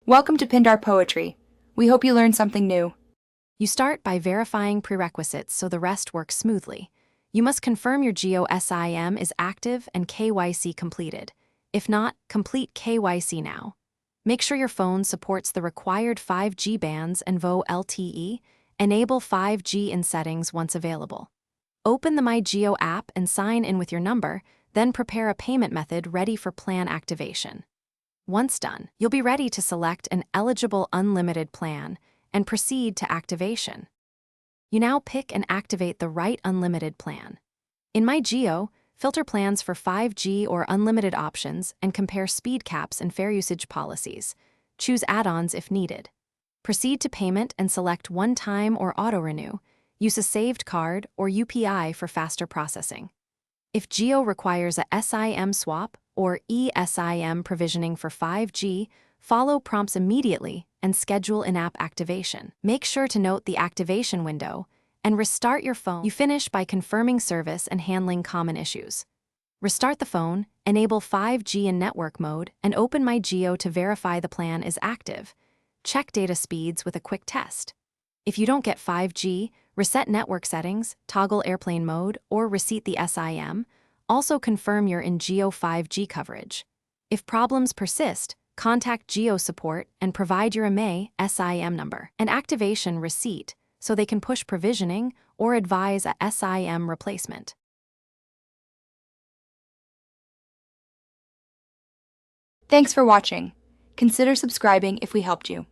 Welcome to Pindar Poetry. We hope you learned something new. You start by verifying prerequisites so the rest works smoothly. You must confirm your Jio SIM is active and KYC completed. If not, complete KYC now. Make sure your phone supports the required 5G bands and VO LTE. Enable 5G in settings once available. Open the My Jio app and sign in with your number, then prepare a payment method ready for plan activation. Once done, you'll be ready to select an eligible unlimited plan and proceed to activation. You now pick and activate the right unlimited plan. In My Jio, filter plans for 5G or unlimited options and compare speed caps and fair usage policies. Choose add-ons if needed. Proceed to payment and select one-time or auto-renew. Use a saved card or UPI for faster processing. If Jio requires a SIM swap or eSIM provisioning for 5G, follow prompts immediately and schedule in-app activation. Make sure to note the activation window and restart your phone. You finish by confirming service and handling common issues. Restart the phone, enable 5G in network mode, and open My Jio to verify the plan is active. Check data speeds with a quick test. If you don't get 5G, reset network settings, toggle airplane mode, or reset the SIM. Also confirm you're in Jio 5G coverage. If problems persist, contact Jio support and provide your MA SIM number and activation receipt so they can push provisioning or advise a SIM replacement. Thanks for watching. Consider subscribing if we helped you.